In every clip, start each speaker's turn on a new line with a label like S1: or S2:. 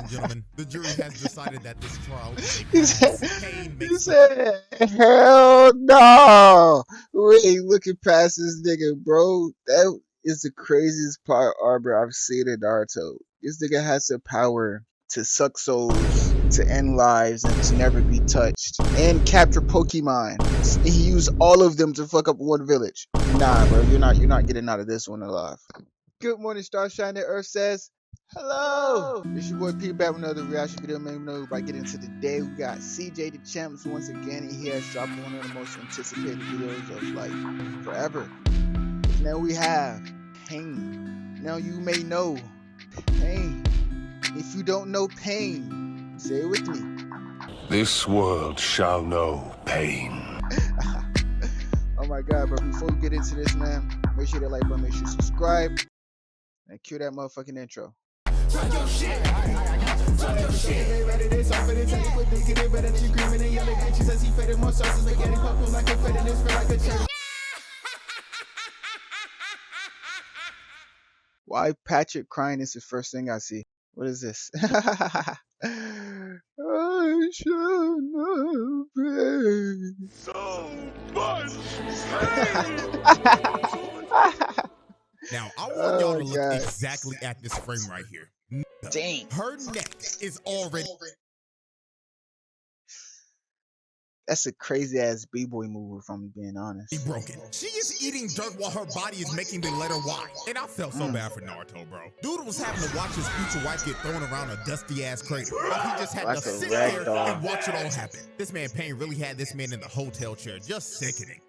S1: and gentlemen, the jury has decided that this trial is a
S2: He
S1: pass.
S2: said,
S1: Pain
S2: he
S1: makes
S2: said, hell no. We ain't looking past this nigga, bro. That is the craziest part, Arbor, I've seen in Naruto. This nigga has the power to suck souls, to end lives, and to never be touched, and capture Pokemon. He used all of them to fuck up one village. Nah, bro, you're not getting out of this one alive. Good morning, Starshine. The Earth says hello. It's your boy Peter back with another reaction video. Man, we know by getting into the day, we got CJ the Champs once again, and he has dropped one of the most anticipated videos of like forever. Now we have Pain. Now you may know Pain. If you don't know Pain, say it with me.
S3: This world shall know pain.
S2: Oh my god, but before we get into this, man, make sure to like button, make sure to subscribe, and cue that motherfucking intro. Talk your shit. Talk your shit. Ready this off it. Tell you what they get it better than you screaming and yelling at you. Says he faded more sauces. They getting popping like a fed and it's like a cherry. Why Patrick crying is the first thing I see. What is this? I shall not pay.
S3: So much pain.
S1: Now, I want y'all to look
S2: God.
S1: exactly at this frame right here.
S2: Dang.
S1: Her neck is already
S2: That's a crazy ass b-boy move, if I'm being honest.
S1: broken. She is eating dirt while her body is making the letter Y. And I felt so bad for Naruto, bro. Dude was having to watch his future wife get thrown around a dusty ass crater. While he just had to sit there and watch it all happen. This man Pain really had this man in the hotel chair, just sickening.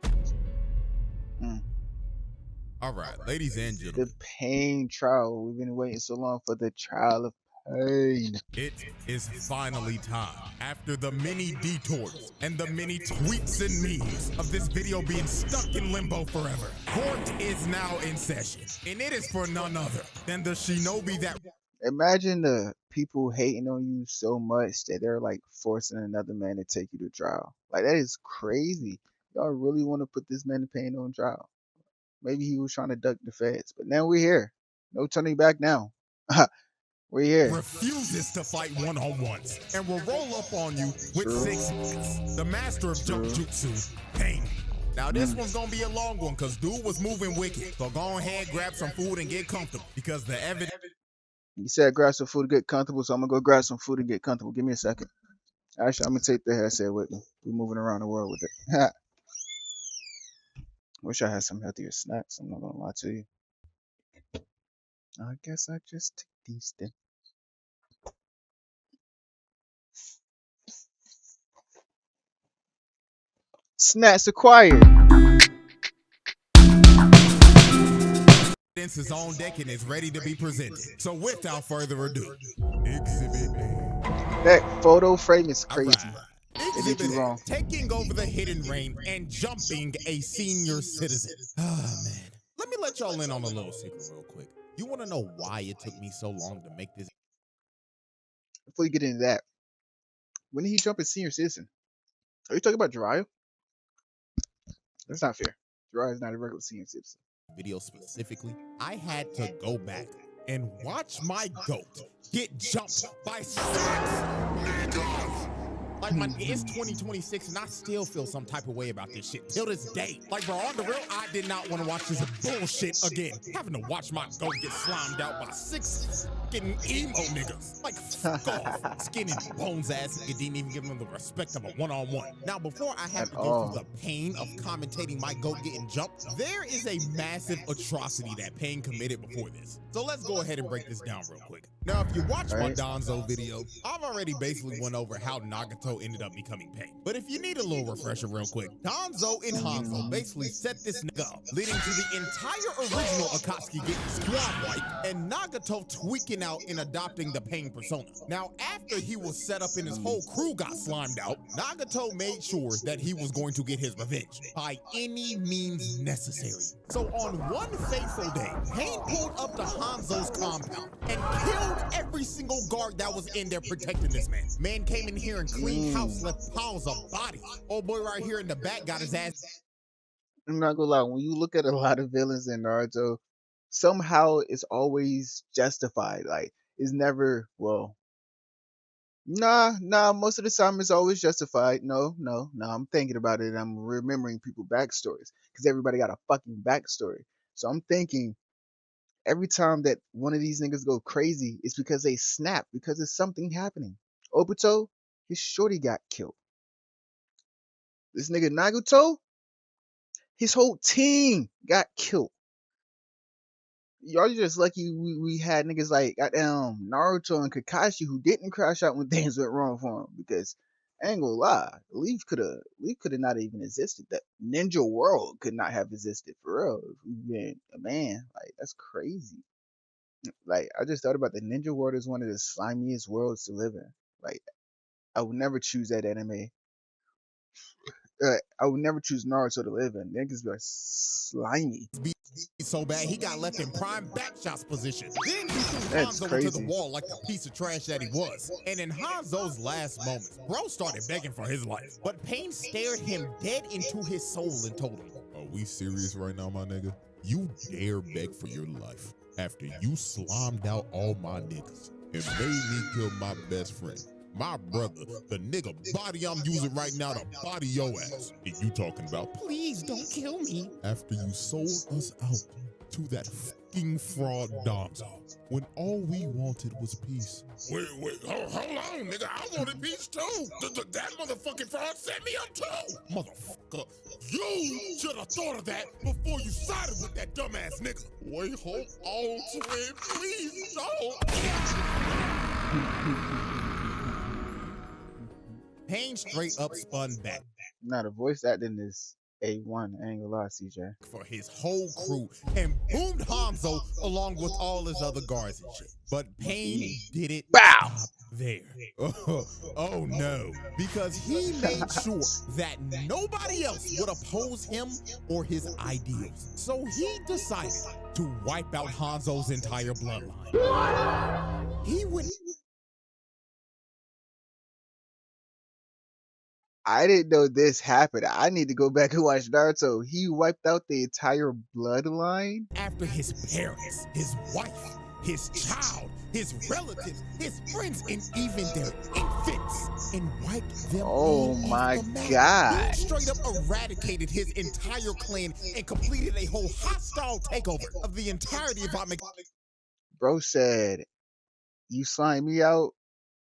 S1: All right, ladies and gentlemen.
S2: The Pain trial. We've been waiting so long for the trial of Pain.
S1: It is finally time. After the many detours and the many tweets and memes of this video being stuck in limbo forever, court is now in session, and it is for none other than the shinobi that...
S2: Imagine the people hating on you so much that they're like forcing another man to take you to trial. Like, that is crazy. Y'all really want to put this man in Pain on trial. Maybe he was trying to duck the feds, but now we're here. No turning back now. We're here.
S1: Refuses to fight one-on-ones and will roll up on you with 6 minutes. The master of jump jutsu, Pain. Now this one's gonna be a long one because dude was moving wicked. So go ahead, grab some food and get comfortable because the evidence...
S2: You said grab some food to get comfortable, so I'm gonna go grab some food and get comfortable. Give me a second. Actually, I'm gonna take the headset with me. We're moving around the world with it. Wish I had some healthier snacks. I'm not gonna lie to you. I guess I just take these then. Snacks acquired.
S1: Evidence is on deck and is ready to be presented. So without further ado, Exhibit A.
S2: That photo frame is crazy.
S1: They did you wrong. Taking over the hidden reign and jumping a senior citizen. Ah, man. Let me let y'all in on a little secret real quick. You want to know why it took me so long to make this?
S2: Before you get into that, when did he jump as senior citizen? Are you talking about Jiraiya? That's not fair. Jiraiya is not a regular senior citizen.
S1: Video specifically, I had to go back and watch my goat get jumped by 6 niggas. Like, it's 2026 and I still feel some type of way about this shit till this day. Like, bro, on the real, I did not want to watch this bullshit again. Having to watch my goat get slimed out by 6 getting emo niggas. Like, fuck off. Skinny bones ass nigga didn't even give them the respect of a one-on-one. Now, before I have to go through the pain of commentating my goat getting jumped, there is a massive atrocity that Pain committed before this. So let's go ahead and break this down real quick. Now, if you watch my Donzo video, I've already basically went over how Nagato ended up becoming Pain. But if you need a little refresher real quick, Donzo and Hanzo basically set this nigga up, leading to the entire original Akatsuki getting squad wiped and Nagato tweaking out and adopting the Pain persona. Now, after he was set up and his whole crew got slimed out, Nagato made sure that he was going to get his revenge by any means necessary. So on one fateful day, Pain pulled up to Hanzo's compound and killed every single guard that was in there protecting this man. Man came in here and cleaned house, left piles of bodies. Old boy right here in the back got his ass.
S2: I'm not gonna lie, when you look at a lot of villains in Naruto, somehow it's always justified. Like, it's never, well, Nah. Most of the time, it's always justified. No. I'm thinking about it. I'm remembering people backstories because everybody got a fucking backstory. So I'm thinking every time that one of these niggas go crazy, it's because they snap because there's something happening. Obito, his shorty got killed. This nigga Naruto, his whole team got killed. Y'all just lucky we had niggas like goddamn Naruto and Kakashi who didn't crash out when things went wrong for him because I ain't gonna lie, Leaf could have not even existed. That ninja world could not have existed for real if we been a man. Like that's crazy. Like I just thought about the ninja world is one of the slimiest worlds to live in. Like I would never choose that anime. I would never choose Naruto to live in. Niggas be like slimy.
S1: So bad he got left in prime back shots position. Then he threw
S2: That's
S1: Hanzo into the
S2: crazy.
S1: wall like the piece of trash that he was. And in Hanzo's last moments, bro started begging for his life. But Pain stared him dead into his soul and told him, "Are we serious right now, my nigga? You dare beg for your life after you slimed out all my niggas and made me kill my best friend, my brother, the nigga body I'm using right now to body your ass. And you talking about, please don't kill me, after you sold us out to that fucking fraud Donzo, when all we wanted was peace." Wait, hold on, nigga. I wanted peace too. That motherfucking fraud set me up too. Motherfucker, you should have thought of that before you sided with that dumbass nigga. Wait, hold on, twin, please don't. Pain straight up spun back
S2: Now the voice acting is A1. I ain't gonna lie, CJ.
S1: for his whole crew and boomed Hanzo along with all his other guards and shit. But Pain didn't
S2: Bow!
S1: stop there. Oh no, because he made sure that nobody else would oppose him or his ideals. So he decided to wipe out Hanzo's entire bloodline. He would.
S2: I didn't know this happened. I need to go back and watch Naruto. He wiped out the entire bloodline?
S1: After his parents, his wife, his child, his relatives, his friends, and even their infants, and wiped them all off
S2: my
S1: the map.
S2: God.
S1: He straight up eradicated his entire clan and completed a whole hostile takeover of the entirety of Atomic.
S2: Bro said, you slime me out,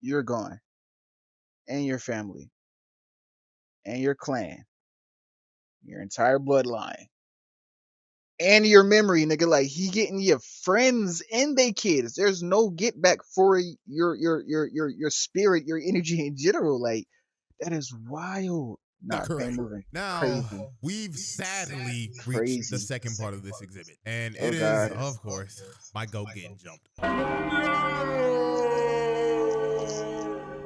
S2: you're gone. And your family. And your clan. Your entire bloodline. And your memory, nigga. Like he getting your friends and they kids. There's no get back for your spirit, your energy in general. Like that is wild. Nah, Pain moving
S1: Now,
S2: crazy.
S1: we've sadly reached
S2: Crazy.
S1: the second part of this exhibit. And
S2: Oh,
S1: it is,
S2: God.
S1: of course, my goat getting jumped.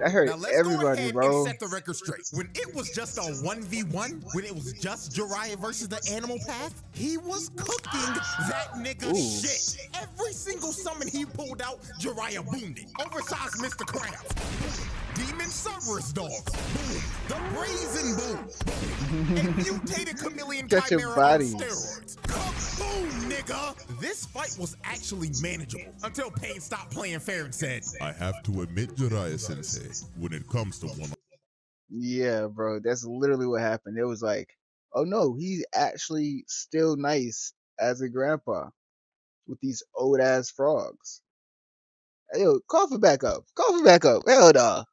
S2: That hurt
S1: Now let's go
S2: everybody,
S1: ahead
S2: bro.
S1: and set the record straight. When it was just a 1v1, when it was just Jiraiya versus the Animal Path, he was cooking that nigga
S2: Ooh.
S1: shit. Every single summon he pulled out, Jiraiya boomed it. Oversized Mr. Krabs, boom. Demon Cerberus dogs, boom. The Brazen boom, boom. A mutated chameleon
S2: Catch your
S1: chimera on
S2: body.
S1: steroids. Boom, nigga. This fight was actually manageable until Pain stopped playing fair and said, "I have to admit, Jiraiya-sensei, when it comes to one."
S2: Yeah, bro. That's literally what happened. It was like, oh no, he's actually still nice as a grandpa with these old ass frogs. Hey, yo, cough it back up. Cough it back up. Hell no.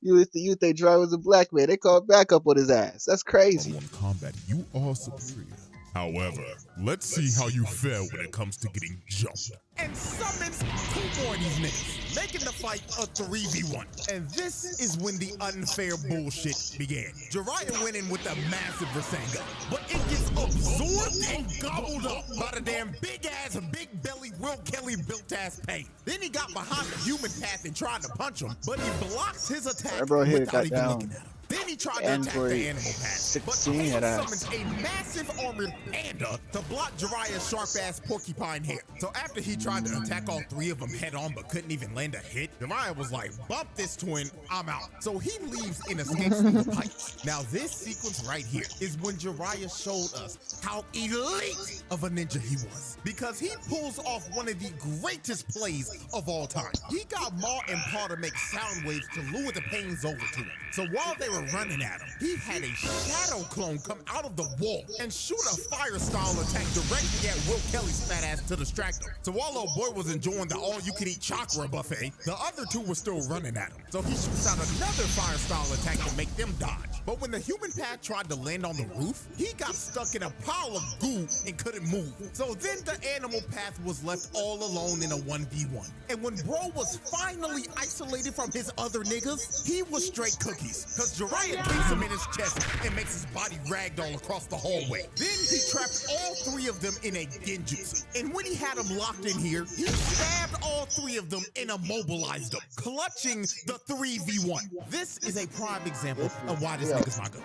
S2: you think Dry was a black man. They called back up on his ass. That's crazy.
S1: On combat, you are superior. However, let's see how you fare when it comes to getting jumped. And summons two more of these niggas, making the fight a 3v1. And this is when the unfair bullshit began. Jiraiya went in with a massive Rasengan, but it gets absorbed and gobbled up by the damn big-ass, big-belly, Will Kelly built-ass Pain. Then he got behind the human path and tried to punch him, but he blocks his attack
S2: That bro hit
S1: without even
S2: goddamn
S1: looking at him. Then he tried to attack
S2: Android
S1: the animal path, but
S2: 16
S1: Pain
S2: had
S1: summons
S2: us.
S1: a massive armored panda to block Jiraiya's sharp-ass porcupine hair. So after he tried to attack all three of them head-on but couldn't even land a hit, Jiraiya was like, bump this twin, I'm out. So he leaves and escapes through the pipes. Now this sequence right here is when Jiraiya showed us how elite of a ninja he was, because he pulls off one of the greatest plays of all time. He got Ma and Pa to make sound waves to lure the Pains over to him. So while they were running at him, he had a shadow clone come out of the wall and shoot a fire style attack directly at Will Kelly's fat ass to distract him. So while old boy was enjoying the all-you-can-eat chakra buffet, the other two were still running at him. So he shoots out another fire style attack to make them dodge. But when the human pad tried to land on the roof, he got stuck in a pile of goo and couldn't move. So then the animal path was left all alone in a 1v1. And when bro was finally isolated from his other niggas, he was straight cookies, because Jiraiya kicks him in his chest and makes his body ragdoll across the hallway. Then he trapped all three of them in a genjutsu. And when he had them locked in here, he stabbed all three of them and immobilized them, clutching the 3v1. This is a prime example of why this nigga's not good.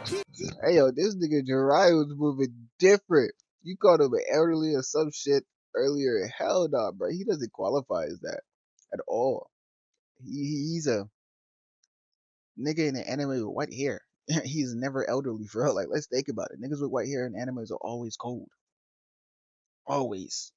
S2: Hey yo, this nigga Jiraiya was moving different. You called him an elderly or some shit earlier. Hell no, bro. He doesn't qualify as that at all. He's a nigga in an anime with white hair. He's never elderly for real. Like, let's think about it. Niggas with white hair in animes are always cold. Always.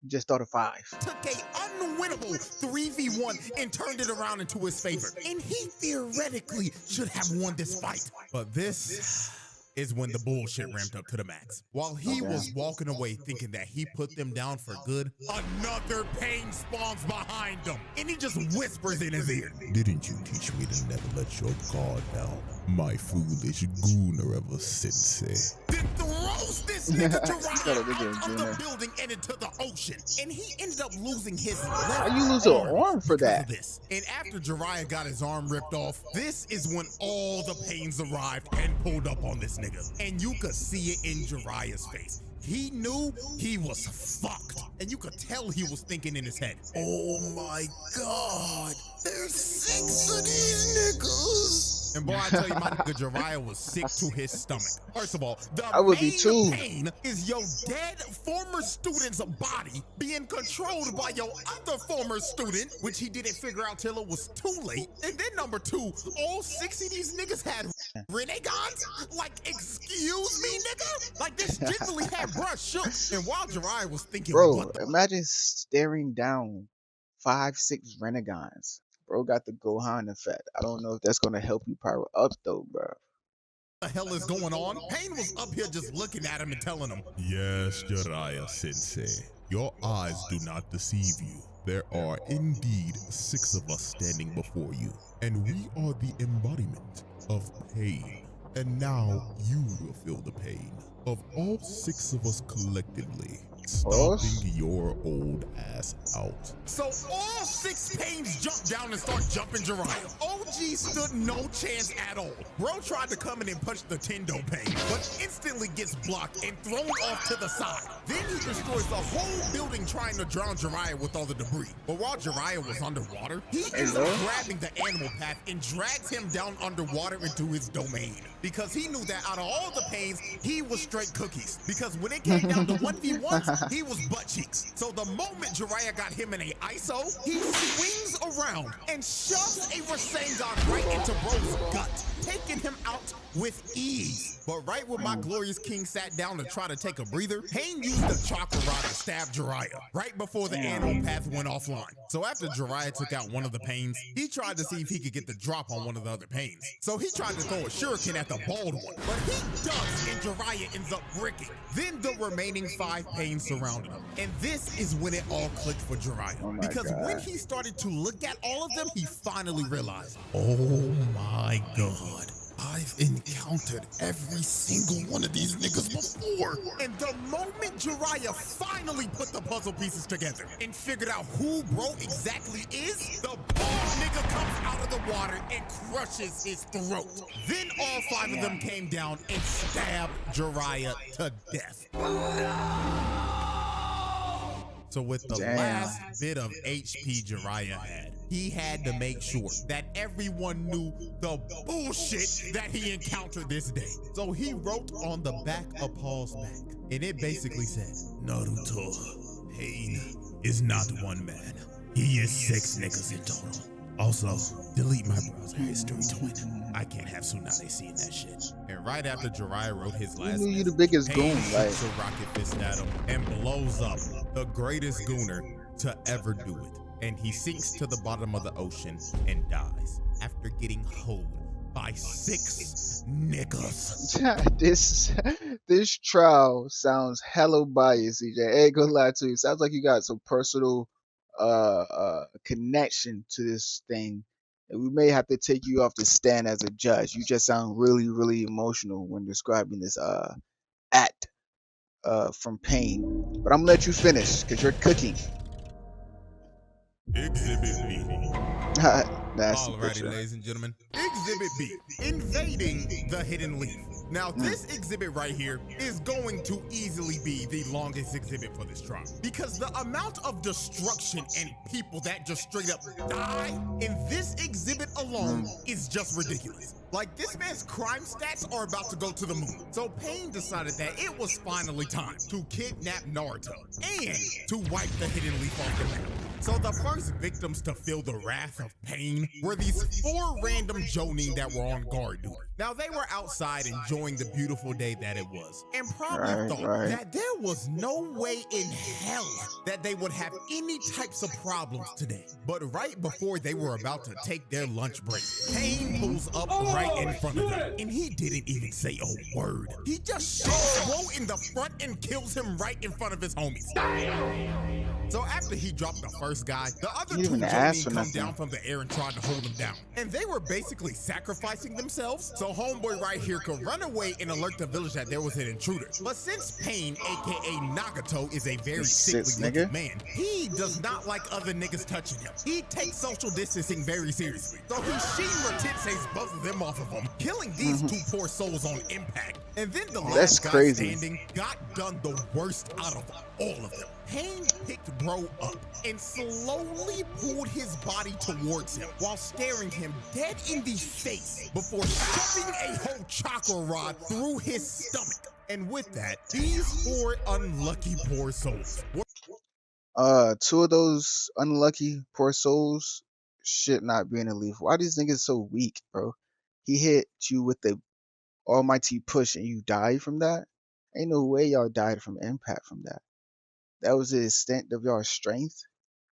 S2: Just thought of 5.
S1: Took a unwinnable 3v1 and turned it around into his favor. And he theoretically should have won this fight. But this is when the bullshit ramped up to the max. While he was walking away thinking that he put them down for good, another Pain spawns behind him. And he just whispers in his ear,
S4: Didn't you teach me to never let your guard down, my foolish Gooner sensei?
S1: Then throws this nigga
S2: Got a nigga
S1: Jiraiya out of
S2: Gooner.
S1: the building and into the ocean. And he ended up losing his
S2: How
S1: left
S2: you lose an arm for
S1: because
S2: that?
S1: of this. And after Jiraiya got his arm ripped off, this is when all the Pains arrived and pulled up on this nigga. And you could see it in Jiraiya's face. He knew he was fucked. And you could tell he was thinking in his head, oh my God, there's 6 of these niggas. And boy, I tell you, my nigga Jiraiya was sick to his stomach. First of all, the
S2: I would be
S1: main
S2: too.
S1: pain is your dead former student's body being controlled by your other former student, which he didn't figure out till it was too late. And then number 2, all 6 of these niggas had renegades? Like, excuse me, nigga? Like, this generally had bruh shook. And while Jiraiya was thinking,
S2: Bro,
S1: what the
S2: imagine staring down 5, 6 renegades. Bro got the Gohan effect. I don't know if that's gonna help you power up though, bro.
S1: the hell is going on? Pain was up here just looking at him and telling him,
S4: Yes, Jiraiya sensei, your eyes do not deceive you. There are indeed 6 of us standing before you, and we are the embodiment of pain. And now you will feel the pain of all 6 of us collectively, stomping your old ass out.
S1: so all 6 Pains jumped down and start jumping Jiraiya. OG stood no chance at all. Bro tried to come in and punch the Tendo Pain, but instantly gets blocked and thrown off to the side. Then he destroys the whole building trying to drown Jiraiya with all the debris. But while Jiraiya was underwater, he ends up grabbing the animal path and drags him down underwater into his domain. Because he knew that out of all the Pains, he was straight cookies. Because when it came down to 1v1s, he was butt cheeks. So the moment Jiraiya got him in a ISO, he swings around and shoves a Rasengan right into bro's gut, taking him out with ease. But right when my glorious king sat down to try to take a breather, Pain used the chakra rod to stab Jiraiya right before the animal path went offline. So after Jiraiya took out one of the Pains, he tried to see if he could get the drop on one of the other Pains. So he tried to throw a shuriken at the bald one, but he ducks and Jiraiya ends up bricking. Then the remaining 5 Pains surrounded him. And this is when it all clicked for Jiraiya.
S2: Oh my
S1: because
S2: God.
S1: when he started to look at all of them, he finally realized, oh my God, I've encountered every single one of these niggas before. And the moment Jiraiya finally put the puzzle pieces together and figured out who bro exactly is, the bald nigga comes out of the water and crushes his throat. Then all 5 of them came down and stabbed Jiraiya to death. So with the last bit of HP Jiraiya had, he had to make sure that everyone knew the bullshit that he encountered this day. So he wrote on the back of Paul's back, and it basically said, Naruto, Pain is not one man. He is 6 niggas in total. Also, delete my browser history, twin. I can't have Tsunade seeing that shit. And right after Jiraiya wrote his last
S2: knew you the biggest
S1: Pain
S2: goon, like.
S1: shoots a rocket fist at him and blows up the greatest gooner to ever do it. And he sinks to the bottom of the ocean and dies after getting hoed by 6 niggas.
S2: This trial sounds hella biased, CJ. I ain't gonna lie to you. Sounds like you got some personal connection to this thing, and we may have to take you off the stand as a judge. You just sound really, really emotional when describing this act from Pain. But I'm gonna let you finish because you're cooking.
S1: Exhibit B.
S2: Nasty
S1: Alrighty,
S2: picture.
S1: ladies and gentlemen. Exhibit B, invading the hidden leaf. Now, this exhibit right here is going to easily be the longest exhibit for this trial, because the amount of destruction and people that just straight up die in this exhibit alone is just ridiculous. Like, this man's crime stats are about to go to the moon. So Pain decided that it was finally time to kidnap Naruto and to wipe the hidden leaf off the map. So the first victims to feel the wrath of Pain were these 4 random Jonin that were on guard duty. Now, they were outside enjoying the beautiful day that it was, and probably thought that there was no way in hell that they would have any types of problems today. But right before they were about to take their lunch break, Pain pulls up right in front of them, and he didn't even say a word. He just shoots Woe in the front and kills him right in front of his homies. So after he dropped the first guy, the other 2 Jonin come down from the air and tried to hold him down. And they were basically sacrificing themselves so homeboy right here could run away and alert the village that there was an intruder. But since Pain, aka Nagato, is a very sickly looking man, he does not like other niggas touching him. He takes social distancing very seriously. So he Shinra Tensei's both of them off of him, killing these 2 poor souls on impact. And then the last guy standing got done the worst out of all of them. Pain picked bro up and slowly pulled his body towards him while staring him dead in the face before shoving a whole chakra rod through his stomach. And with that, these 4 unlucky poor souls were
S2: 2 of those unlucky poor souls should not be in the leaf. Why these niggas so weak, bro? He hit you with the almighty push and you died from that? Ain't no way y'all died from impact from that. That was the extent of your strength.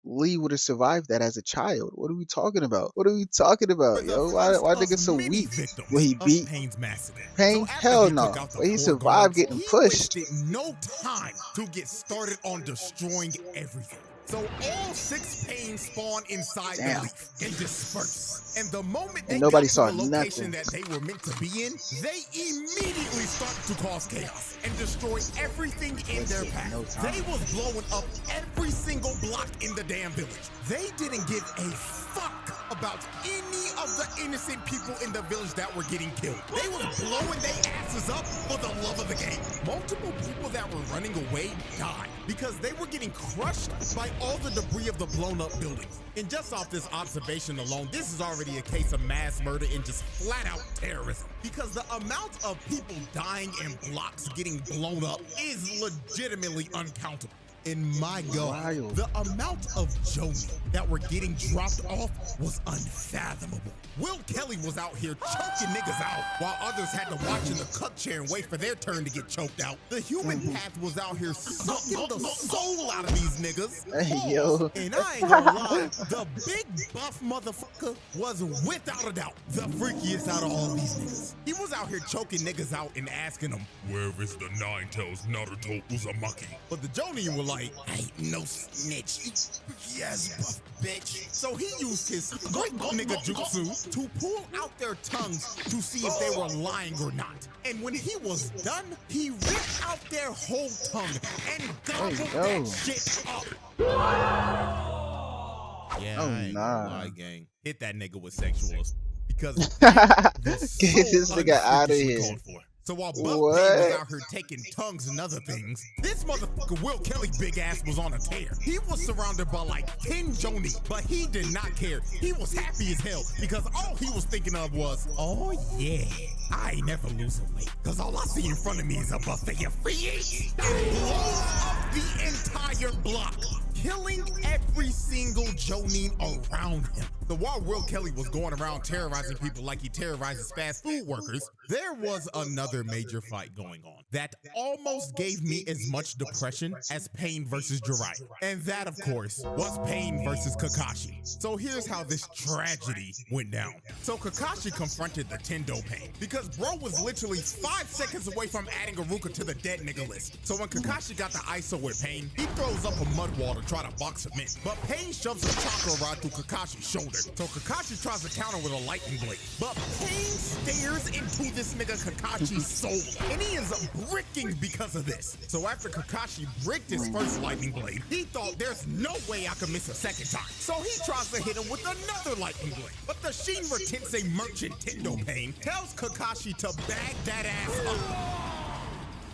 S2: Lee would have survived that as a child. What are we talking about? What are we talking about, yo? Why niggas so weak? Will he beat Pain? Hell no. Well, he survived getting pushed.
S1: He wasted no time to get started on destroying everything. So all 6 Pains spawn inside the leaf and disperse. And the moment they got to the location that they were meant to be in, they immediately started to cause chaos and destroy everything in their path. They was blowing up every single block in the damn village. They didn't give a fuck about any of the innocent people in the village that were getting killed. They was blowing their asses up for the love of the game. Multiple people that were running away died because they were getting crushed by all the debris of the blown up buildings. And just off this observation alone, this is already a case of mass murder and just flat out terrorism, because the amount of people dying and blocks getting blown up is legitimately uncountable. In my God, the amount of Jonin that were getting dropped off was unfathomable. Will Kelly was out here choking niggas out while others had to watch in the cup chair and wait for their turn to get choked out. The human path was out here sucking the soul out of these niggas.
S2: Hey, yo.
S1: And I ain't gonna lie, the big buff motherfucker was without a doubt the freakiest out of all these niggas. He was out here choking niggas out and asking them, "Where is the 9 tails Naruto Uzumaki?" But the Jonin were like, "I ain't no snitch. Yes, buff bitch." So he used his great nigga jutsu to pull out their tongues to see if they were lying or not. And when he was done, he ripped out their whole tongue and gobbled that shit up. Yeah, I ain't gonna lie, gang. Hit that nigga with sexuals because
S2: get this nigga out of here.
S1: So while Buff Pain
S2: What?
S1: was out here taking tongues and other things, this motherfucker Will Kelly big ass was on a tear. He was surrounded by like 10 Joni, but he did not care. He was happy as hell because all he was thinking of was, oh yeah, I ain't never losing weight. Cause all I see in front of me is a buffet of free and blows up the entire block, killing every single Jonine around him. So while Will Kelly was going around terrorizing people like he terrorizes fast food workers, there was another major fight going on that almost gave me as much depression as Pain versus Jiraiya. And that, of course, was Pain versus Kakashi. So here's how this tragedy went down. So Kakashi confronted the Tendo Pain because bro was literally 5 seconds away from adding Iruka to the dead nigga list. So when Kakashi got the ISO with Pain, he throws up a mud wall to try to box him in. But Pain shoves a chakra rod through Kakashi's shoulder. So Kakashi tries to counter with a lightning blade. But Pain stares into this nigga Kakashi's soul, and he is bricking because of this. So after Kakashi bricked his first lightning blade, he thought there's no way I could miss a second time. So he tries to hit him with another lightning blade. But the Shinra Tensei merchant Tendo Pain tells Kakashi to bag that ass up.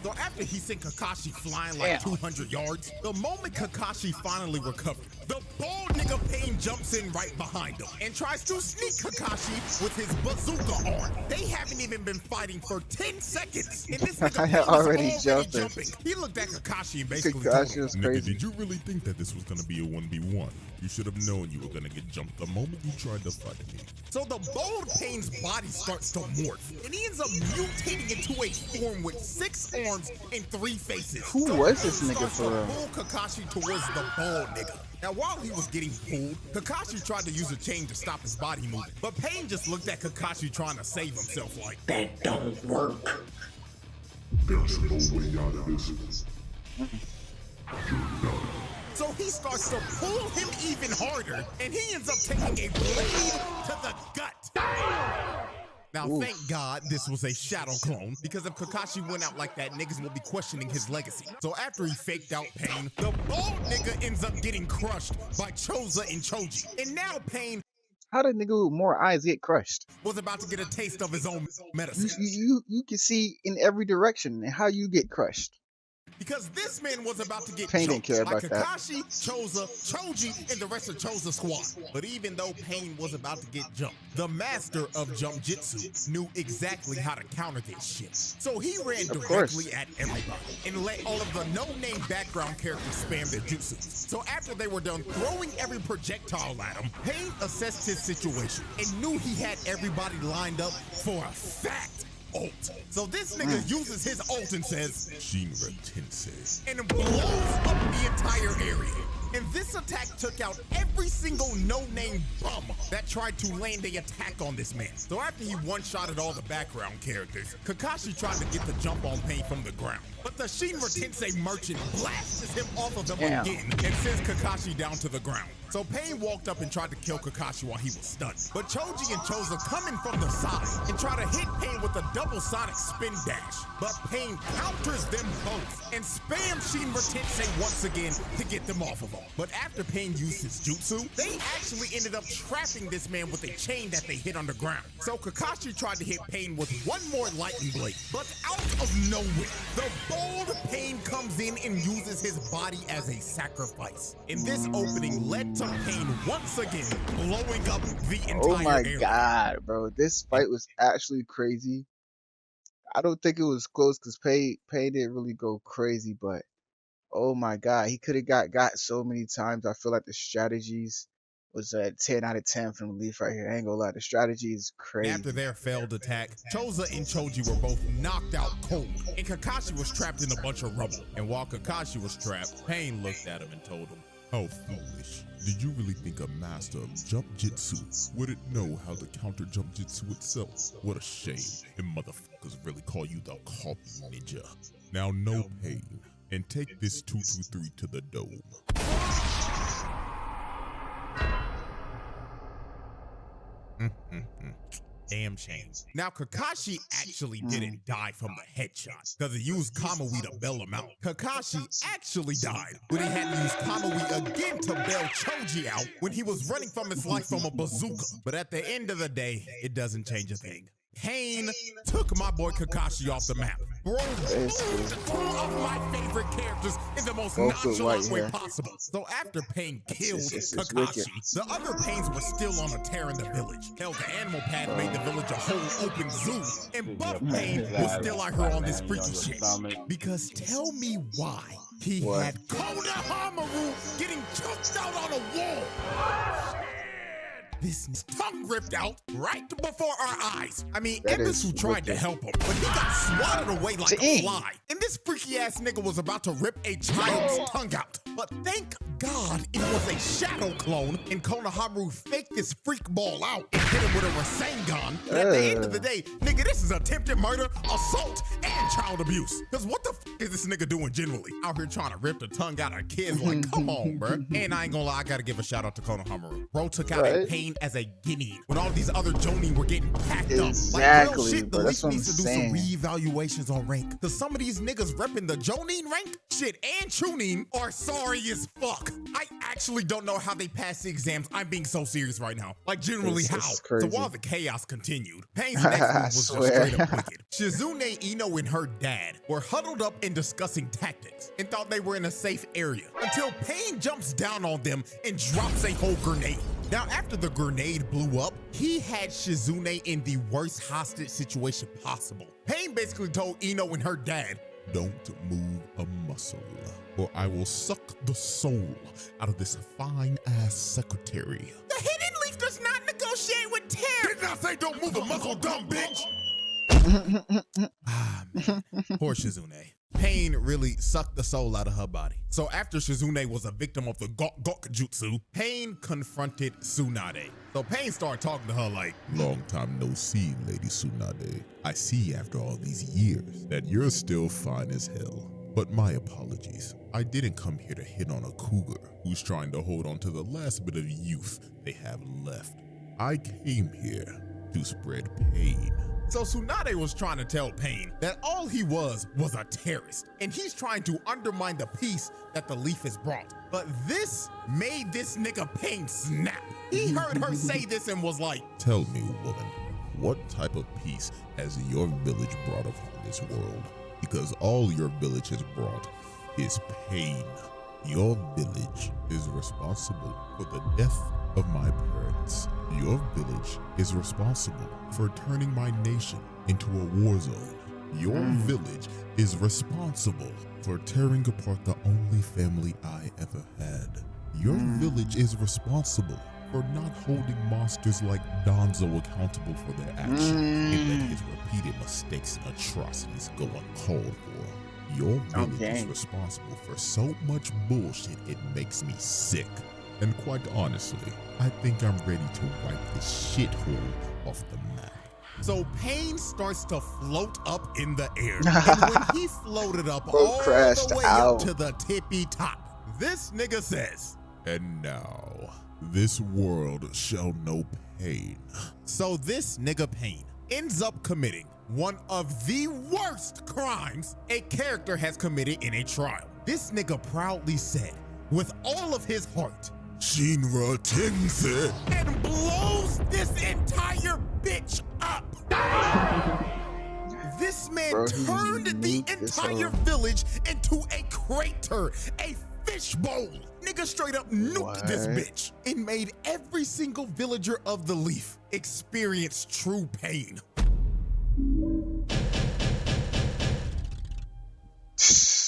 S1: So after he sent Kakashi flying like 200 yards, the moment Kakashi finally recovered, the bald nigga Pain jumps in right behind him and tries to sneak Kakashi with his bazooka arm. They haven't even been fighting for 10 seconds, and this nigga Pain
S2: already
S1: is already jumping. He looked at Kakashi and basically told him,
S2: was
S4: Nigga,
S2: crazy.
S4: did you really think that this was gonna be a 1v1? You should have known you were gonna get jumped the moment you tried to fight me.
S1: So the bold Pain's body starts to morph, and he ends up mutating into a form with 6 arms and 3 faces.
S2: Who
S1: So
S2: was this
S1: Pain
S2: nigga
S1: starts
S2: for
S1: to
S2: real?
S1: pull Kakashi towards the bald nigga. Now while he was getting pulled, Kakashi tried to use a chain to stop his body moving, but Pain just looked at Kakashi trying to save himself like,
S5: That don't work.
S3: There's no way out of this.
S1: so he starts to pull him even harder, and he ends up taking a blade to the gut. Now, thank God this was a shadow clone, because if Kakashi went out like that, niggas will be questioning his legacy. So after he faked out Pain, the bald nigga ends up getting crushed by Choza and Choji. And now Pain
S2: How did nigga with more eyes get crushed?
S1: was about to get a taste of his own medicine.
S2: You can see in every direction and how you get crushed.
S1: Because this man was about to get
S2: Pain didn't
S1: choked
S2: care
S1: by
S2: about that.
S1: Kakashi, Choza, Choji, and the rest of Choza's squad. But even though Pain was about to get jumped, the master of jump jitsu knew exactly how to counter this shit. So he ran directly at everybody and let all of the no-name background characters spam their jutsu. So after they were done throwing every projectile at him, Pain assessed his situation and knew he had everybody lined up for a fat ult. So this nigga uses his ult and says,
S4: Shinra Tensei.
S1: and blows up the entire area. And this attack took out every single no-name bum that tried to land a attack on this man. So after he one-shotted all the background characters, Kakashi tried to get the jump on Pain from the ground. But the Shinra Tensei merchant blasts him off of him again and sends Kakashi down to the ground. So Pain walked up and tried to kill Kakashi while he was stunned. But Choji and Choza come in from the side and try to hit Pain with a double sonic spin dash. But Pain counters them both and spams Shinra Tensei once again to get them off of him. But after Pain used his jutsu, they actually ended up trapping this man with a chain that they hit on the ground. So Kakashi tried to hit Pain with one more lightning blade, but out of nowhere, the bold Pain comes in and uses his body as a sacrifice. And this opening led to Pain once again blowing up the entire
S2: Oh my
S1: area.
S2: god, bro. This fight was actually crazy. I don't think it was close because Pain didn't really go crazy, but oh my god, he could have got so many times. I feel like the strategies was a 10 out of 10 from the Leaf right here. I ain't gonna lie, the strategy is crazy.
S1: After their failed attack, Choza and Choji were both knocked out cold, and Kakashi was trapped in a bunch of rubble. And while Kakashi was trapped, Pain looked at him and told him,
S4: How foolish. Did you really think a master of jump jitsu wouldn't know how to counter jump jitsu itself? What a shame. And motherfuckers really call you the copy ninja. Now no Pain. And take this 223 to the dome.
S1: damn shame. Now, Kakashi actually didn't die from the headshot because he used Kamui to bail him out. Kakashi actually died when he had to use Kamui again to bail Choji out when he was running from his life from a bazooka. But at the end of the day, it doesn't change a thing. Pain took my boy Kakashi off the map. Bro, two of my favorite characters in the most nonchalant way possible. So after Pain killed Kakashi, the other Pains were still on a tear in the village. Hell, the animal path made the village a whole open zoo. And Buff Pain was still out here on this freaky shit. Because tell me why he had Konohamaru getting choked out on a wall. This tongue ripped out right before our eyes. I mean, Imprinceway tried to help him, but he got swatted away like a fly. And this freaky ass nigga was about to rip a child's tongue out. But thank God it was a shadow clone, and Konohamaru faked this freak ball out and hit him with a Rasengan. And at the end of the day, nigga, this is attempted murder, assault, and child abuse. Because what the f is this nigga doing generally? Out here trying to rip the tongue out of kids, like, come on, bro. And I ain't gonna lie, I gotta give a shout out to Konohamaru. Bro took out a Pain as a guinea when all these other Jonin were getting packed up. Like, real shit, the league needs to do some reevaluations on rank. Because some of these niggas repping the Jonin rank, shit, and Chunin are sorry as fuck. I actually don't know how they passed the exams. I'm being so serious right now. Like, generally how. So while the chaos continued, Pain's next move was just straight up wicked. Shizune, Ino, and her dad were huddled up and discussing tactics and thought they were in a safe area until Pain jumps down on them and drops a whole grenade. Now, after the grenade blew up, he had Shizune in the worst hostage situation possible. Pain basically told Ino and her dad,
S4: "Don't move a muscle, or I will suck the soul out of this fine-ass secretary."
S1: The Hidden Leaf does not negotiate with terror.
S4: Did not say don't move a muscle, dumb bitch!
S1: Ah, man. Poor Shizune. Pain really sucked the soul out of her body. So after Shizune was a victim of the Gok Jutsu, Pain confronted Tsunade. So Pain started talking to her like,
S4: "Long time no see, Lady Tsunade. I see after all these years that you're still fine as hell. But my apologies. I didn't come here to hit on a cougar who's trying to hold on to the last bit of youth they have left. I came here to spread pain."
S1: So Tsunade was trying to tell Pain that all he was a terrorist, and he's trying to undermine the peace that the leaf has brought. But this made this nigga Pain snap. He heard her say this and was like,
S4: "Tell me, woman, what type of peace has your village brought upon this world? Because all your village has brought is pain. Your village is responsible for the death of my parents. Your village is responsible for turning my nation into a war zone. Your village is responsible for tearing apart the only family I ever had. Your village is responsible for not holding monsters like Donzo accountable for their actions and let his repeated mistakes and atrocities go uncalled for. Your village is responsible for so much bullshit it makes me sick. And quite honestly, I think I'm ready to wipe this shithole off the map."
S1: So Pain starts to float up in the air. And when he floated up all the way up to the tippy top, this nigga says,
S4: "And now, this world shall know pain."
S1: So this nigga Pain ends up committing one of the worst crimes a character has committed in a trial. This nigga proudly said, with all of his heart,
S4: "Shinra Tensei,"
S1: and blows this entire bitch up. This man turned the entire village into a crater, a fishbowl. Nigga straight up nuked this bitch and made every single villager of the Leaf experience true pain.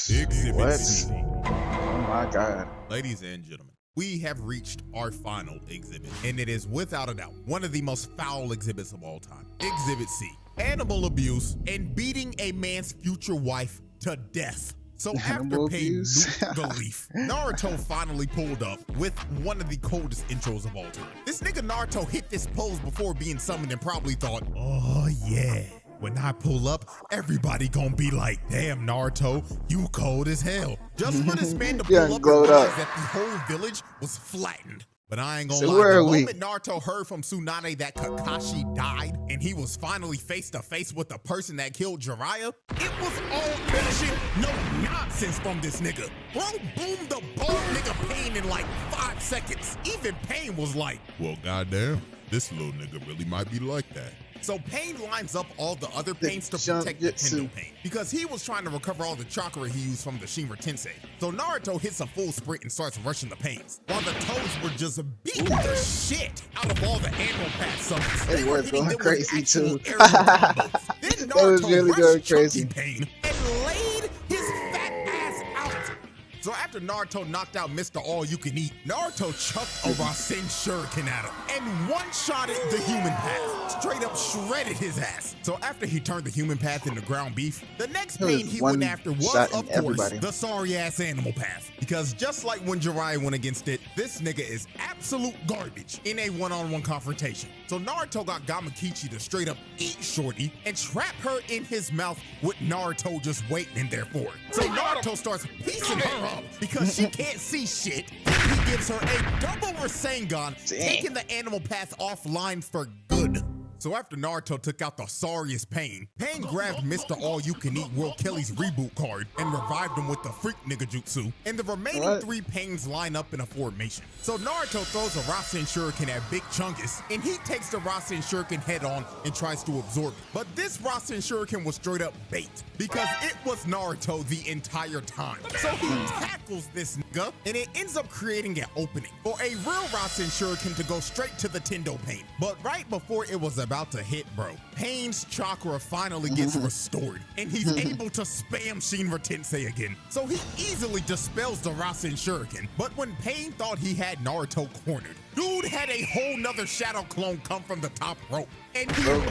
S2: Exhibit C. Oh my God.
S1: Ladies and gentlemen, we have reached our final exhibit, and it is without a doubt one of the most foul exhibits of all time. Exhibit C, animal abuse and beating a man's future wife to death. So after Pain nuked the Leaf, Naruto finally pulled up with one of the coldest intros of all time. This nigga Naruto hit this pose before being summoned and probably thought, "Oh yeah, when I pull up, everybody gonna be like, damn Naruto, you cold as hell." Just for this man to pull up and realize that the whole village was flattened. But I ain't gonna lie, the moment Naruto heard from Tsunade that Kakashi died and he was finally face to face with the person that killed Jiraiya, it was all bullshit, no nonsense from this nigga. Bro boomed the bald nigga Pain in like 5 seconds. Even Pain was like,
S4: "Well, goddamn, this little nigga really might be like that."
S1: So Pain lines up all the other Pains to
S2: jump
S1: protect the
S2: jutsu.
S1: Tendo Pain because he was trying to recover all the chakra he used from the Shinra Tensei. So Naruto hits a full sprint and starts rushing the Pains, while the Toads were just beating the shit out of all the animal path summons.
S2: They were
S1: hitting
S2: going
S1: them with
S2: crazy
S1: actual
S2: too.
S1: aerial combos. Then
S2: That was
S1: Naruto
S2: really
S1: rushed
S2: going
S1: Chunky
S2: crazy.
S1: Pain and laid his fat ass out. So after Naruto knocked out Mr. All-You-Can-Eat, Naruto chucked a Rasen Shuriken at him and one-shotted the human path, straight up shredded his ass. So after he turned the human path into ground beef, the next Pain he went after was, of course, the sorry-ass animal path. Because just like when Jiraiya went against it, this nigga is absolute garbage in a one-on-one confrontation. So Naruto got Gamakichi to straight up eat Shorty and trap her in his mouth with Naruto just waiting in there for her. So Naruto starts piecing her up because she can't see shit. Then he gives her a double Rasengan, taking the animal path offline for good. So after Naruto took out the sorriest Pain, Pain grabbed Mr. All-You-Can-Eat World Kelly's reboot card and revived him with the Freak Nigga Jutsu, and the remaining 3 Pains line up in a formation. So Naruto throws a Rasen Shuriken at Big Chungus, and he takes the Rasen Shuriken head on and tries to absorb it. But this Rasen Shuriken was straight up bait, because it was Naruto the entire time. So he tackles this nigga, and it ends up creating an opening for a real Rasen Shuriken to go straight to the Tendo Pain. But right before it was about to hit, bro, Pain's chakra finally gets restored, and he's able to spam Shinra Tensei again. So he easily dispels the Rasen Shuriken. But when Pain thought he had Naruto cornered, dude had a whole nother shadow clone come from the top rope, and he blows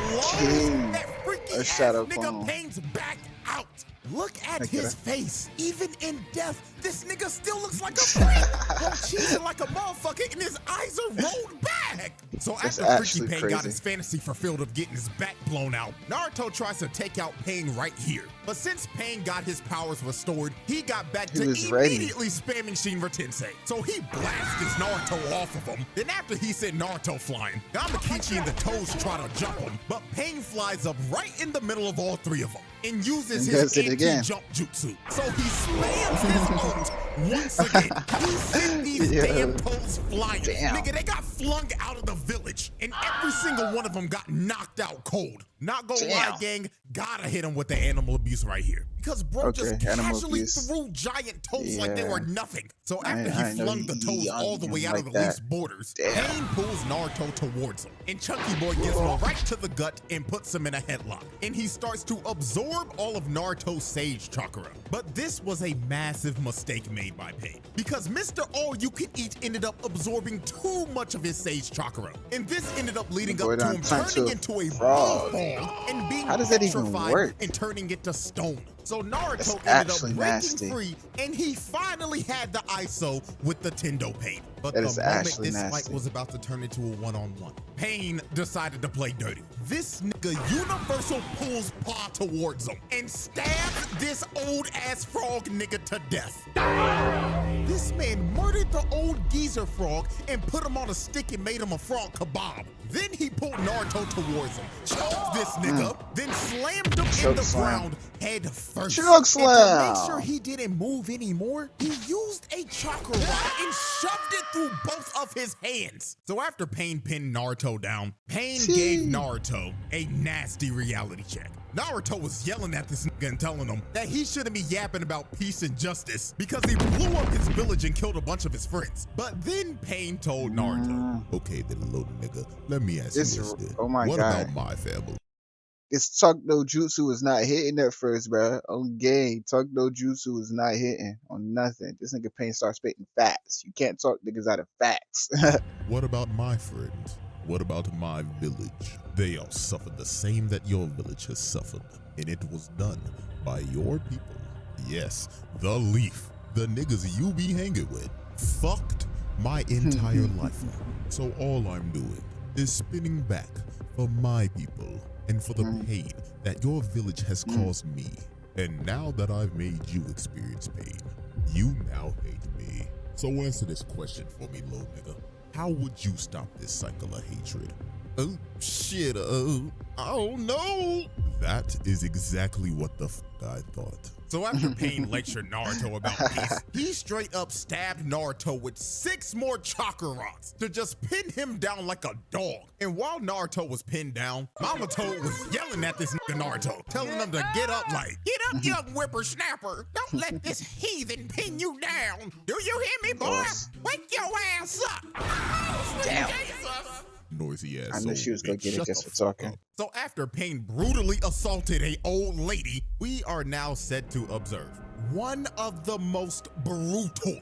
S1: that freaky ass nigga Pain's back out. Look at his face. Even in death, this nigga still looks like a freak. Bro, cheesing like a motherfucker, and his eyes are rolled back. So after Freaky Pain got his fantasy fulfilled of getting his back blown out, Naruto tries to take out Pain right here. But since Pain got his powers restored, he got back to immediately spamming Shinra Tensei. So he blasted Naruto off of him. Then after he sent Naruto flying, Gamakichi and the Toads try to jump him, but Pain flies up right in the middle of all 3 of them and uses his anti-jump jutsu. So he spams his ult once again. He sent these damn Toads flying. Nigga, they got flung out of the village, and every single one of them got knocked out cold. Not gonna lie, gang, gotta hit him with the animal abuse right here. Because bro just casually threw giant toads like they were nothing. So after he flung the toads all the way out of the leaf's borders, Pain pulls Naruto towards him. And Chunky Boy gives him right to the gut and puts him in a headlock. And he starts to absorb all of Naruto's Sage Chakra. But this was a massive mistake made by Pain, because Mr. All-You-Can-Eat ended up absorbing too much of his Sage Chakra. And this ended up leading up to him turning into a bullfrog and being petrified and turning it to stone. So Naruto ended up breaking free, and he finally had the ISO with the Tendo Pain. But the moment this fight was about to turn into a one-on-one, Pain decided to play dirty. This nigga universal pulls paw towards him and stabs this old-ass frog nigga to death. This man murdered the old geezer frog and put him on a stick and made him a frog kebab. Then he pulled Naruto towards him, choked this nigga, then slammed him in the ground head first. And to make sure he didn't move anymore, he used a chakra rod and shoved it through both of his hands. So after Pain pinned Naruto down, Pain gave Naruto a nasty reality check. Naruto was yelling at this nigga and telling him that he shouldn't be yapping about peace and justice because he blew up his village and killed a bunch of his friends. But then Pain told Naruto,
S4: okay then, little nigga, let me ask you this then.
S2: Oh my
S4: what
S2: God.
S4: about my family?
S2: This Talk No Jutsu is not hitting at first, bro. On game, Talk No Jutsu is not hitting on nothing. This nigga Pain starts spitting facts. You can't talk niggas out of facts.
S4: What about my friends? What about my village? They all suffered the same that your village has suffered, and it was done by your people. Yes, the Leaf, the niggas you be hanging with, fucked my entire life up. So all I'm doing is spinning back for my people and for the pain that your village has caused me. And now that I've made you experience pain, you now hate me. So answer this question for me, little nigga. How would you stop this cycle of hatred? Oh, shit, I don't know. That is exactly what the f I thought.
S1: So after Pain lectured Naruto about peace, he straight up stabbed Naruto with 6 more chakra rods to just pin him down like a dog. And while Naruto was pinned down, Mama Toad was yelling at this nigga Naruto, telling him to get up like, "Get up, young whippersnapper. Don't let this heathen pin you down. Do you hear me, boy? Wake your ass up."
S2: Damn.
S4: Noisy ass.
S2: I knew she was gonna get it just for talking.
S1: So after Pain brutally assaulted a old lady, we are now set to observe one of the most brutal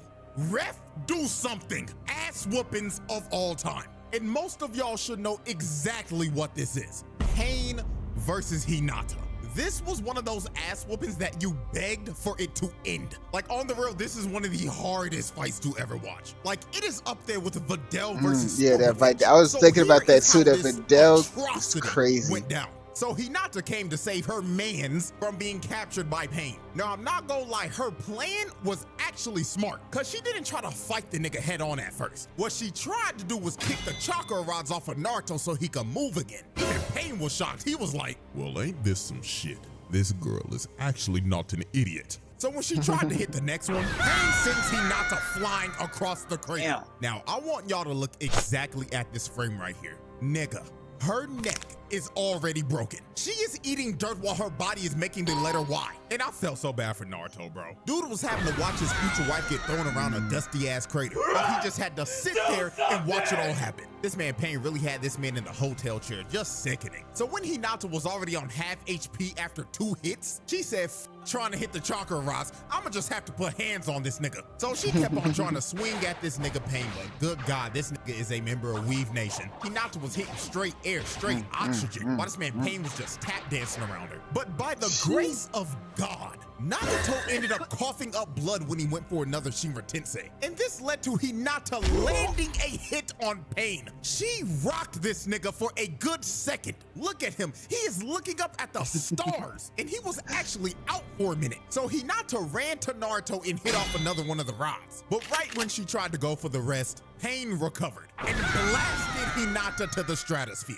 S1: ref do something ass whoopings of all time. And most of y'all should know exactly what this is. Pain versus Hinata. This was one of those ass whoopings that you begged for it to end. Like, on the real, this is one of the hardest fights to ever watch. Like, it is up there with Videl versus
S2: yeah, that fight. I was thinking about that too. That Videl is crazy.
S1: Went down. So Hinata came to save her mans from being captured by Pain. Now, I'm not gonna lie, her plan was actually smart, cause she didn't try to fight the nigga head on at first. What she tried to do was kick the chakra rods off of Naruto so he could move again. Even Pain was shocked. He was like,
S4: "Well, ain't this some shit? This girl is actually not an idiot."
S1: So when she tried to hit the next one, Pain sends Hinata flying across the crater.
S2: Damn.
S1: Now, I want y'all to look exactly at this frame right here. Nigga, her neck is already broken. She is eating dirt while her body is making the letter Y. And I felt so bad for Naruto, bro. Dude was having to watch his future wife get thrown around a dusty ass crater. But he just had to sit there and watch it all happen. This man Pain really had this man in the hotel chair, just sickening. So when Hinata was already on half HP after 2 hits, she said, trying to hit the chakra rods, I'ma just have to put hands on this nigga. So she kept on trying to swing at this nigga Pain, but good God, this nigga is a member of Weave Nation. Hinata was hitting straight air, straight oxygen, while this man Pain was just tap dancing around her. But by the grace of God, Naruto ended up coughing up blood when he went for another Shinra Tensei. And this led to Hinata landing a hit on Pain. She rocked this nigga for a good second. Look at him. He is looking up at the stars. And he was actually out for a minute. So Hinata ran to Naruto and hit off another one of the rods. But right when she tried to go for the rest, Pain recovered and blasted Hinata to the stratosphere.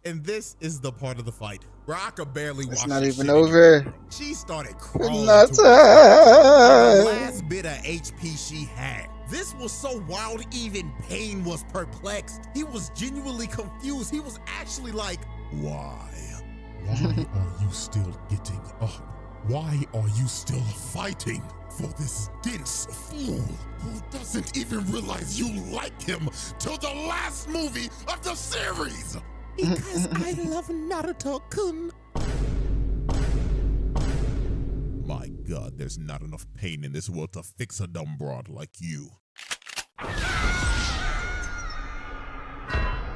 S1: And this is the part of the fight where I could barely watch.
S2: It's not even
S1: shit
S2: over.
S1: anymore. She started crawling
S2: Not
S1: to the
S2: time.
S1: last bit of HP she had. This was so wild, even Pain was perplexed. He was genuinely confused. He was actually like,
S4: Why? Why are you still getting up? Why are you still fighting for this dense fool who doesn't even realize you like him till the last movie of the series?
S1: because I love Naruto-kun.
S4: My God, there's not enough pain in this world to fix a dumb broad like you.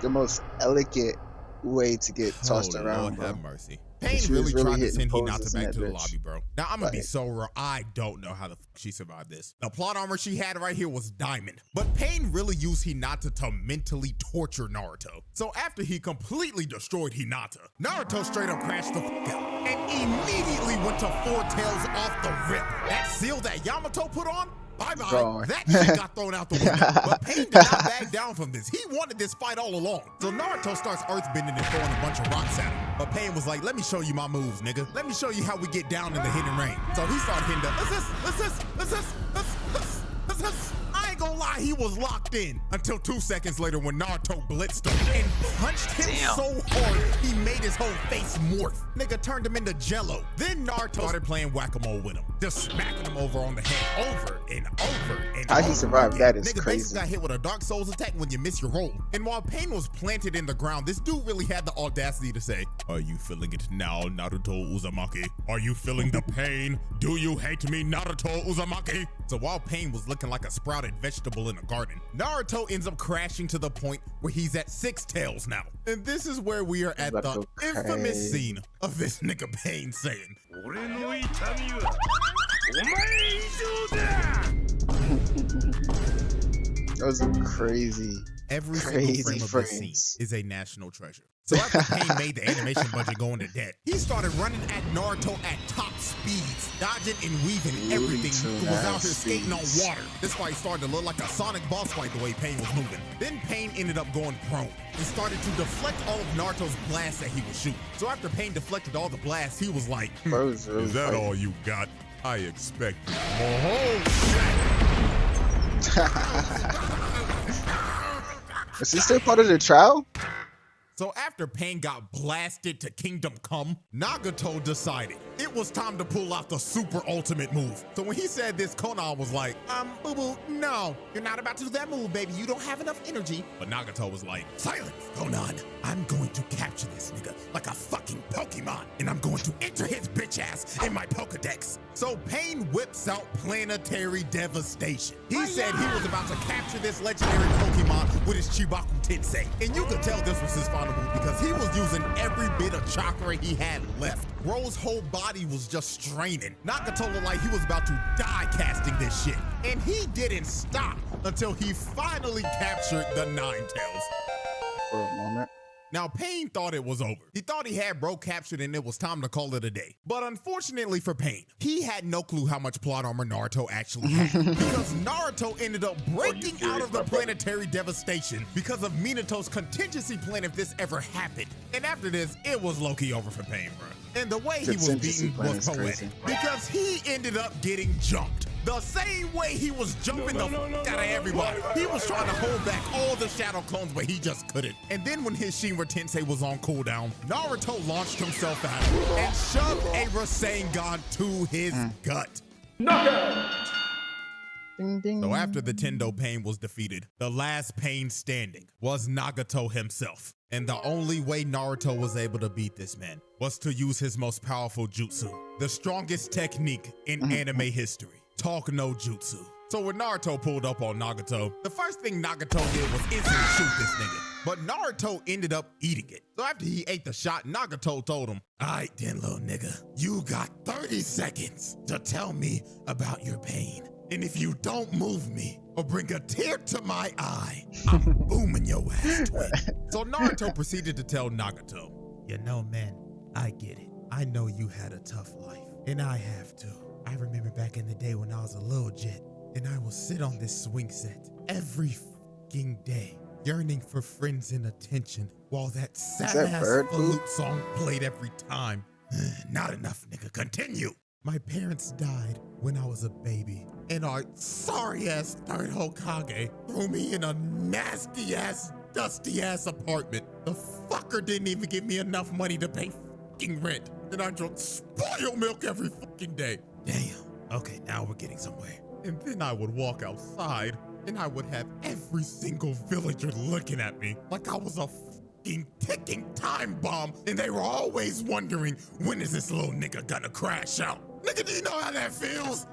S2: The most elegant way to get tossed around,
S1: Lord
S2: bro.
S1: have mercy. Pain
S2: She
S1: really
S2: was really
S1: tried to
S2: hitting
S1: send
S2: poses
S1: Hinata
S2: in
S1: back
S2: that
S1: to the
S2: bitch.
S1: lobby, bro. Now, I'm gonna be
S2: Like-
S1: so real. I don't know how the fuck she survived this. The plot armor she had right here was diamond. But Pain really used Hinata to mentally torture Naruto. So after he completely destroyed Hinata, Naruto straight up crashed the fuck out and immediately went to 4 tails off the rip. That seal that Yamato put on? Bye-bye.
S2: Gone.
S1: That shit got thrown out the window. But Pain did not back down from this. He wanted this fight all along. So Naruto starts earthbending and throwing a bunch of rocks at him. But Pain was like, let me show you my moves, nigga. Let me show you how we get down in the hidden rain. So he started hitting I ain't gonna lie, he was locked in until 2 seconds later when Naruto blitzed him and punched him so hard he made his whole face morph. Nigga turned him into jello. Then Naruto started playing whack-a-mole with him, just smacking him over on the head over and over and
S2: How
S1: over
S2: he survived
S1: again.
S2: that is
S1: Nigga
S2: crazy.
S1: basically got hit with a Dark Souls attack when you miss your roll. And while Pain was planted in the ground, this dude really had the audacity to say,
S4: Are you feeling it now, Naruto Uzumaki? Are you feeling the pain? Do you hate me, Naruto Uzumaki?
S1: So while Pain was looking like a sprouted vegetable in a garden, Naruto ends up crashing to the point where he's at 6 tails now. And this is where we are at
S2: about to
S1: the
S2: go
S1: infamous
S2: crazy.
S1: scene of this nigga Pain saying,
S2: Those are crazy.
S1: every
S2: Crazy
S1: single frame of this scene
S2: frames.
S1: is a national treasure. So after Pain made the animation budget go into debt, he started running at Naruto at top speeds, dodging and weaving everything. He was out here skating on water. That's why he started to look like a Sonic boss fight the way Pain was moving. Then Pain ended up going prone and started to deflect all of Naruto's blasts that he was shooting. So after Pain deflected all the blasts, he was like,
S4: Is that all you got? I expected more.
S2: Is he still part of the trial?
S1: So after Pain got blasted to Kingdom Come, Nagato decided it was time to pull out the super ultimate move. So when he said this, Konan was like, boo-boo, no, you're not about to do that move, baby. You don't have enough energy. But Nagato was like, silence, Konan. I'm going to capture this nigga like a fucking Pokemon, and I'm going to enter his bitch ass in my Pokedex. So Pain whips out Planetary Devastation. He said he was about to capture this legendary Pokemon with his Chibaku Tensei. And you could tell this was his final move because he was using every bit of chakra he had left. Bro's whole body was just straining. Nagato looked like he was about to die casting this shit. And he didn't stop until he finally captured the Ninetales.
S2: For a moment.
S1: Now, Pain thought it was over. He thought he had Bro captured and it was time to call it a day. But unfortunately for Pain, he had no clue how much plot armor Naruto actually had. Because Naruto ended up breaking out of the Planetary Devastation because of Minato's contingency plan if this ever happened. And after this, it was low-key over for Pain, bro. And the way he was beaten was poetic because he ended up getting jumped. The same way he was jumping the fuck out of everybody. He was trying to hold back all the shadow clones, but he just couldn't. And then when his Shinra Tensei was on cooldown, Naruto launched himself at him and shoved a Rasengan to his gut.
S2: Ding, ding.
S1: So after the Tendo Pain was defeated, the last Pain standing was Nagato himself. And the only way Naruto was able to beat this man was to use his most powerful jutsu, the strongest technique in anime history, Talk no Jutsu. So when Naruto pulled up on Nagato, the first thing Nagato did was instantly shoot this nigga. But Naruto ended up eating it. So after he ate the shot, Nagato told him, "Alright then, little nigga, you got 30 seconds to tell me about your pain. And if you don't move me or bring a tear to my eye, I'm booming your ass, twin." So Naruto proceeded to tell Nagato, "You know, man, I get it. I know you had a tough life, and I have too. I remember back in the day when I was a little jit, and I would sit on this swing set every fucking day, yearning for friends and attention, while that sad-ass flute song played every time. Not enough, nigga. Continue. My parents died when I was a baby, and our sorry-ass third Hokage threw me in a nasty-ass, dusty-ass apartment. The fucker didn't even give me enough money to pay fucking rent, and I drank spoiled milk every fucking day. Damn. Okay, now we're getting somewhere. And then I would walk outside, and I would have every single villager looking at me like I was a fucking ticking time bomb, and they were always wondering, when is this little nigga gonna crash out? Nigga, do you know how that feels?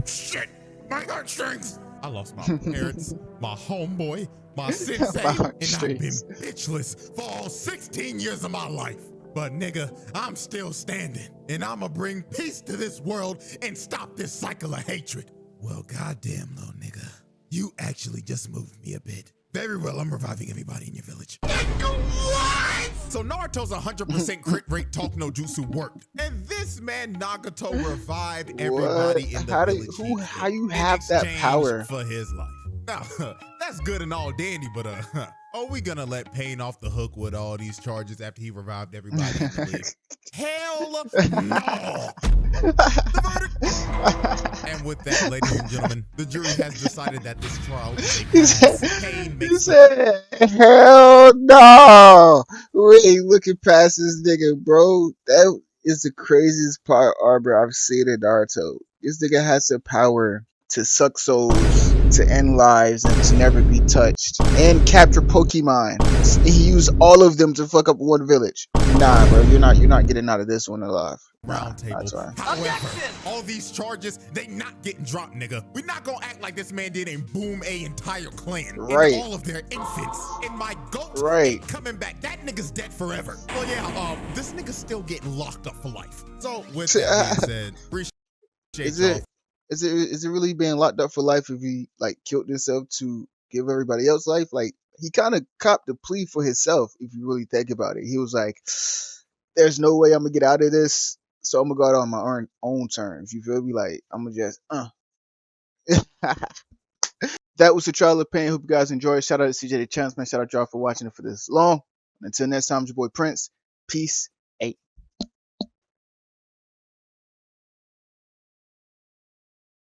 S1: Shit, my heartstrings." I lost my parents, my homeboy, my sensei, and I've been bitchless for all 16 years of my life. But nigga, I'm still standing, and I'ma bring peace to this world and stop this cycle of hatred. Well, goddamn, little nigga, you actually just moved me a bit. Very well, I'm reviving everybody in your village. What? So Naruto's 100% crit rate Talk no Jutsu worked. And this man Nagato revived everybody in the village.
S2: How you have that power?
S1: For his life. Now, that's good and all dandy, but are we gonna let Pain off the hook with all these charges after he revived everybody in the league? Hell no! The verdict. And with that, ladies and gentlemen, the jury has decided that this trial is a Pain
S2: He said, "Hell no! We ain't looking past this nigga, bro." That is the craziest part arbor I've seen in Naruto. This nigga has the power to suck souls, to end lives, and to never be touched, and capture Pokemon. He used all of them to fuck up one village. Nah, bro, you're not getting out of this one alive.
S1: Round table. However, all these charges, they not getting dropped, nigga. We not gonna act like this man did and boom a entire clan and all of their infants. And my goat ain't coming back. That nigga's dead forever. Well, yeah, this nigga's still getting locked up for life. So with that being said, appreciate
S2: Is it really being locked up for life if he like killed himself to give everybody else life? Like he kind of copped the plea for himself. If you really think about it, he was like, "There's no way I'm gonna get out of this, so I'm gonna go out on my own terms." You feel me? Like I'm gonna just That was the Trial of Pain. Hope you guys enjoyed. Shout out to CJ the Chance, man. Shout out y'all for watching it for this long. Until next time, it's your boy Prince. Peace